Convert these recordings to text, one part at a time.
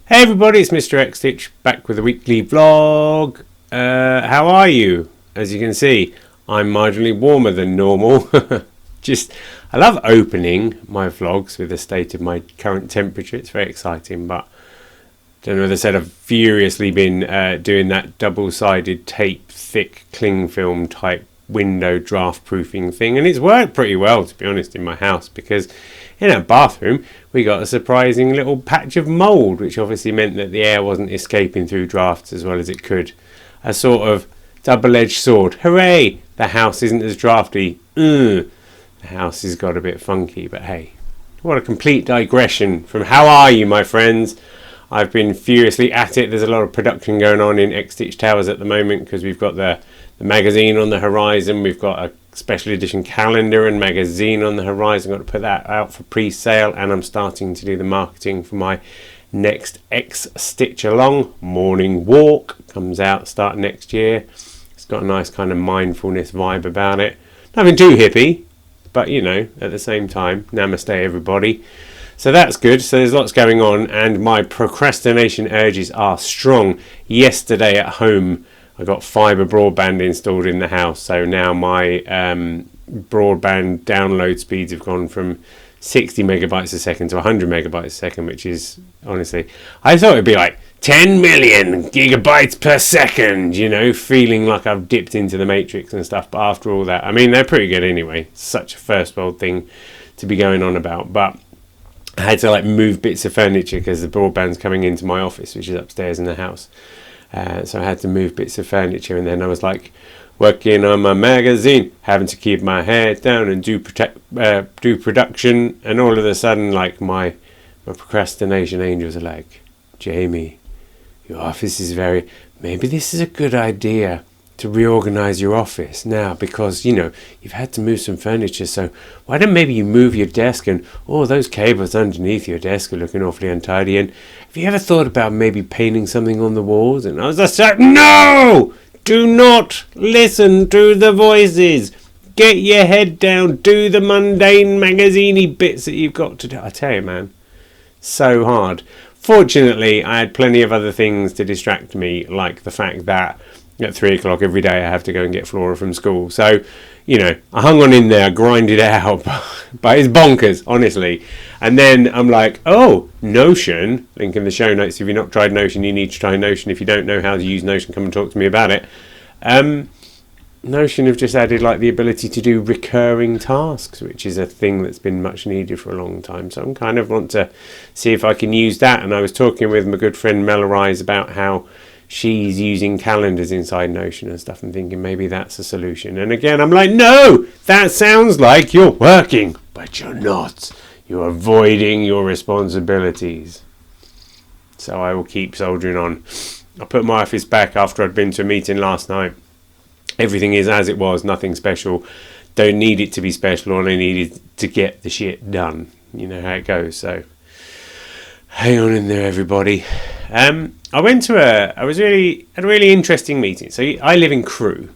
Hey everybody, it's Mr. XStitch back with a weekly vlog. How are you? As you can see, I'm marginally warmer than normal. I love opening my vlogs with the state of my current temperature. It's very exciting, but I don't know, as I said, I've furiously been doing that double-sided tape, thick cling film type window draft proofing thing, and it's worked pretty well, to be honest, in my house, because in our bathroom we got a surprising little patch of mould, which obviously meant that the air wasn't escaping through drafts as well as it could. A sort of double-edged sword. Hooray! The house isn't as drafty. The house has got a bit funky, but hey, what a complete digression from how are you, my friends? I've been furiously at it. There's a lot of production going on in XStitch Towers at the moment because we've got the magazine on the horizon. We've got a special edition calendar and magazine on the horizon. I've got to put that out for pre-sale, and I'm starting to do the marketing for my next XStitch along morning walk. Comes out start next year. It's got a nice kind of mindfulness vibe about it. Nothing too hippie, but you know, at the same time, namaste everybody. So that's good. So there's lots going on, and my procrastination urges are strong. Yesterday at home I got fibre broadband installed in the house, so now my broadband download speeds have gone from 60 megabytes a second to 100 megabytes a second, which is, honestly, I thought it'd be like 10 million gigabytes per second, you know, feeling like I've dipped into the matrix and stuff. But after all that, I mean, they're pretty good anyway. It's such a first world thing to be going on about. But I had to like move bits of furniture because the broadband's coming into my office, which is upstairs in the house. So I had to move bits of furniture, and then I was like working on my magazine, having to keep my head down and do production, and all of a sudden, like my procrastination angels are like, Jamie, your office is maybe this is a good idea to reorganize your office now, because you know you've had to move some furniture, so why don't maybe you move your desk, and those cables underneath your desk are looking awfully untidy, and have you ever thought about maybe painting something on the walls? And I was just like, no, do not listen to the voices, get your head down, do the mundane magazine-y bits that you've got to do. I tell you, man, so hard. Fortunately, I had plenty of other things to distract me, like the fact that at 3 o'clock every day I have to go and get Flora from school. So, you know, I hung on in there, grinded it out, but it's bonkers, honestly. And then I'm like, Notion, link in the show notes. If you've not tried Notion, you need to try Notion. If you don't know how to use Notion, come and talk to me about it. Notion have just added like the ability to do recurring tasks, which is a thing that's been much needed for a long time. So I'm kind of want to see if I can use that. And I was talking with my good friend Melorize about how she's using calendars inside Notion and stuff, and thinking maybe that's a solution. And again, I'm like, no, that sounds like you're working, but you're not. You're avoiding your responsibilities. So I will keep soldiering on. I put my office back after I'd been to a meeting last night. Everything is as it was, nothing special. Don't need it to be special, all I need is to get the shit done. You know how it goes, so hang on in there, everybody. I went to a really interesting meeting. So I live in Crewe,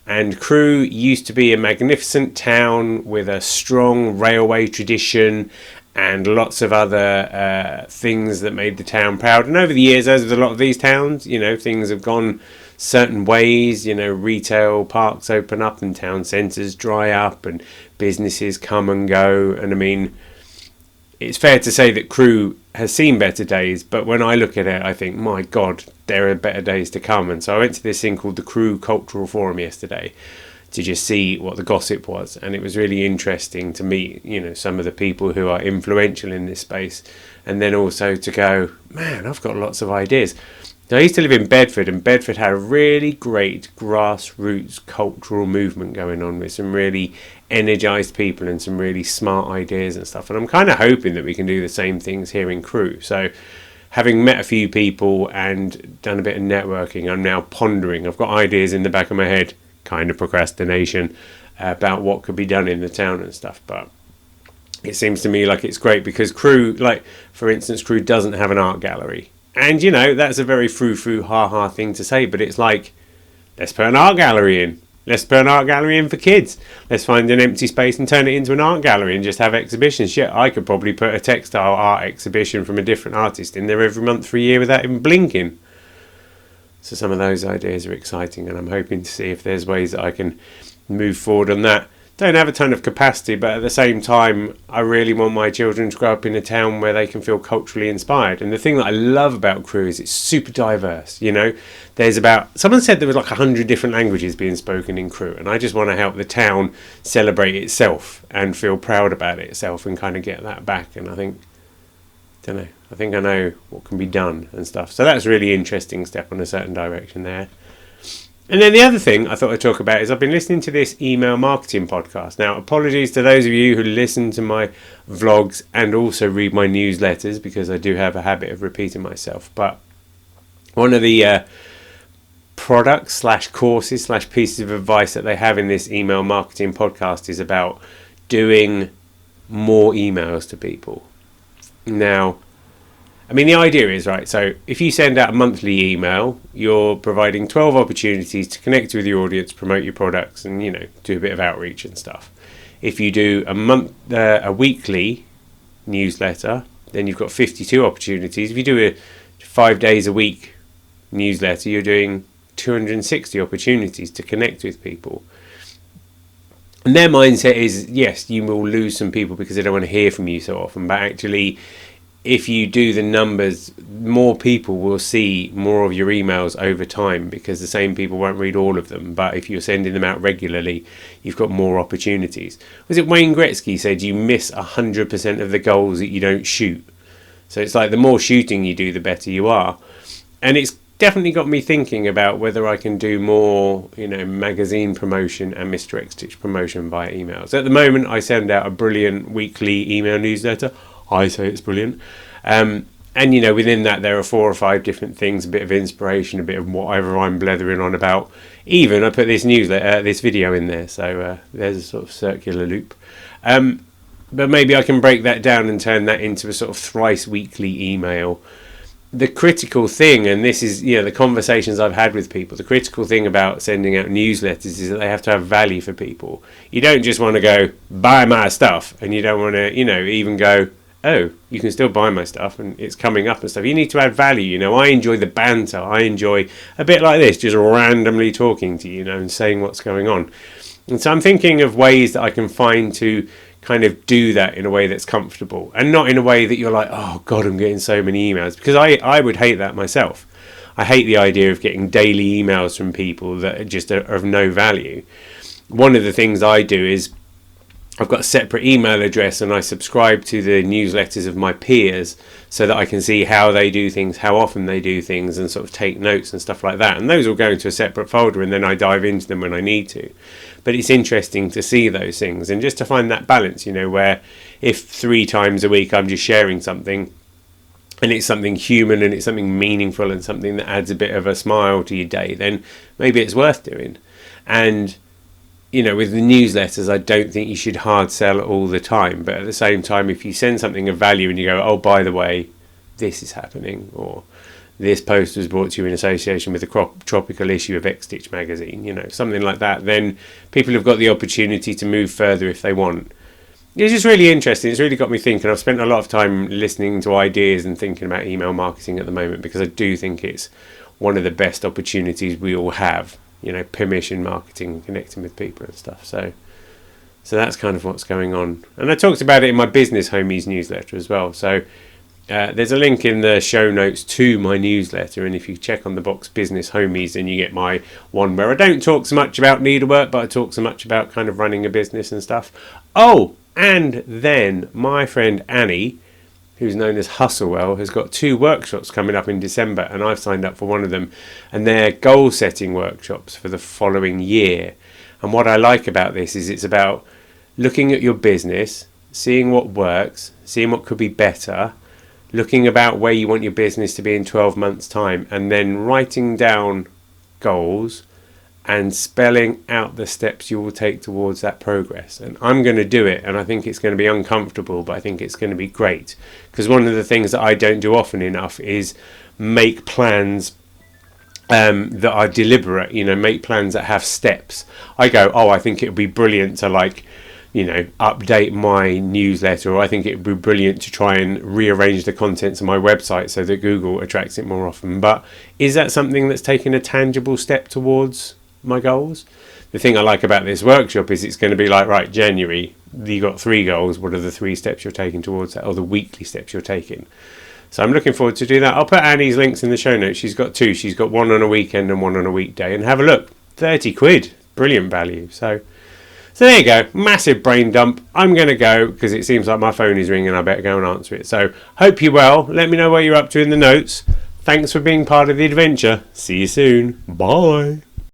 and Crewe used to be a magnificent town with a strong railway tradition and lots of other things that made the town proud. And over the years, as with a lot of these towns, you know, things have gone certain ways. You know, retail parks open up and town centres dry up and businesses come and go. And I mean, it's fair to say that Crewe has seen better days, but when I look at it, I think, my God, there are better days to come. And so I went to this thing called the Crewe Cultural Forum yesterday to just see what the gossip was, and it was really interesting to meet, you know, some of the people who are influential in this space, and then also to go, man, I've got lots of ideas. Now, I used to live in Bedford, and Bedford had a really great grassroots cultural movement going on with some really energised people and some really smart ideas and stuff. And I'm kind of hoping that we can do the same things here in Crewe. So having met a few people and done a bit of networking, I'm now pondering. I've got ideas in the back of my head, kind of procrastination, about what could be done in the town and stuff. But it seems to me like it's great because Crewe, like, for instance, Crewe doesn't have an art gallery. And, you know, that's a very frou-frou, ha-ha thing to say, but it's like, let's put an art gallery in. Let's put an art gallery in for kids. Let's find an empty space and turn it into an art gallery and just have exhibitions. Shit, I could probably put a textile art exhibition from a different artist in there every month for a year without even blinking. So some of those ideas are exciting, and I'm hoping to see if there's ways that I can move forward on that. Don't have a ton of capacity, but at the same time, I really want my children to grow up in a town where they can feel culturally inspired. And the thing that I love about Crewe is it's super diverse. You know, someone said there was like 100 different languages being spoken in Crewe, and I just want to help the town celebrate itself and feel proud about itself and kind of get that back. And I think I know what can be done and stuff. So that's a really interesting step on a certain direction there. And then the other thing I thought I'd talk about is I've been listening to this email marketing podcast. Now, apologies to those of you who listen to my vlogs and also read my newsletters, because I do have a habit of repeating myself. But one of the products / courses / pieces of advice that they have in this email marketing podcast is about doing more emails to people. Now, I mean, the idea is, right, so if you send out a monthly email, you're providing 12 opportunities to connect with your audience, promote your products, and, you know, do a bit of outreach and stuff. If you do a weekly newsletter, then you've got 52 opportunities. If you do a 5 days a week newsletter, you're doing 260 opportunities to connect with people. And their mindset is, yes, you will lose some people because they don't want to hear from you so often, but actually, if you do the numbers, more people will see more of your emails over time, because the same people won't read all of them. But if you're sending them out regularly, you've got more opportunities. Was it Wayne Gretzky said you miss 100% of the goals that you don't shoot? So it's like the more shooting you do, the better you are. And it's definitely got me thinking about whether I can do more, you know, magazine promotion and Mr. XStitch promotion via emails. At the moment, I send out a brilliant weekly email newsletter. I say it's brilliant. And, you know, within that, there are 4 or 5 different things, a bit of inspiration, a bit of whatever I'm blethering on about. Even I put this this video in there. So there's a sort of circular loop. But maybe I can break that down and turn that into a sort of thrice weekly email. The critical thing, and this is, you know, the conversations I've had with people, the critical thing about sending out newsletters is that they have to have value for people. You don't just want to go, buy my stuff, and you don't want to, you know, even go, oh, you can still buy my stuff and it's coming up and stuff. You need to add value. You know, I enjoy the banter. I enjoy a bit like this, just randomly talking to you, you know, and saying what's going on. And so I'm thinking of ways that I can find to kind of do that in a way that's comfortable, and not in a way that you're like, oh God, I'm getting so many emails, because I would hate that myself. I hate the idea of getting daily emails from people that are just are of no value. One of the things I do is I've got a separate email address, and I subscribe to the newsletters of my peers so that I can see how they do things, how often they do things, and sort of take notes and stuff like that. And those will go into a separate folder, and then I dive into them when I need to. But it's interesting to see those things and just to find that balance, you know, where if 3 times a week I'm just sharing something and it's something human and it's something meaningful and something that adds a bit of a smile to your day, then maybe it's worth doing. And you know, with the newsletters, I don't think you should hard sell all the time. But at the same time, if you send something of value and you go, oh, by the way, this is happening, or this post was brought to you in association with the tropical issue of XStitch magazine, you know, something like that, then people have got the opportunity to move further if they want. It's just really interesting. It's really got me thinking. I've spent a lot of time listening to ideas and thinking about email marketing at the moment, because I do think it's one of the best opportunities we all have. You know, permission marketing, connecting with people and stuff. So that's kind of what's going on. And I talked about it in my Business Homies newsletter as well. So there's a link in the show notes to my newsletter. And if you check on the box Business Homies, then you get my one where I don't talk so much about needlework, but I talk so much about kind of running a business and stuff. Oh, and then my friend Annie, who's known as Hustlewell, has got 2 workshops coming up in December, and I've signed up for one of them, and they're goal setting workshops for the following year. And what I like about this is it's about looking at your business, seeing what works, seeing what could be better, looking about where you want your business to be in 12 months time, and then writing down goals and spelling out the steps you will take towards that progress. And I'm going to do it, and I think it's going to be uncomfortable, but I think it's going to be great, because one of the things that I don't do often enough is make plans that are deliberate, make plans that have steps. I go, oh, I think it would be brilliant to update my newsletter, or I think it would be brilliant to try and rearrange the contents of my website so that Google attracts it more often. But is that something that's taking a tangible step towards my goals? The thing I like about this workshop is it's going to be like, right, January, you got 3 goals. What are the 3 steps you're taking towards that, or the weekly steps you're taking? So I'm looking forward to do that. I'll put Annie's links in the show notes. She's got 2. She's got one on a weekend and one on a weekday. And have a look. 30 quid. Brilliant value. So there you go. Massive brain dump. I'm going to go because it seems like my phone is ringing. I better go and answer it. So hope you're well. Let me know what you're up to in the notes. Thanks for being part of the adventure. See you soon. Bye.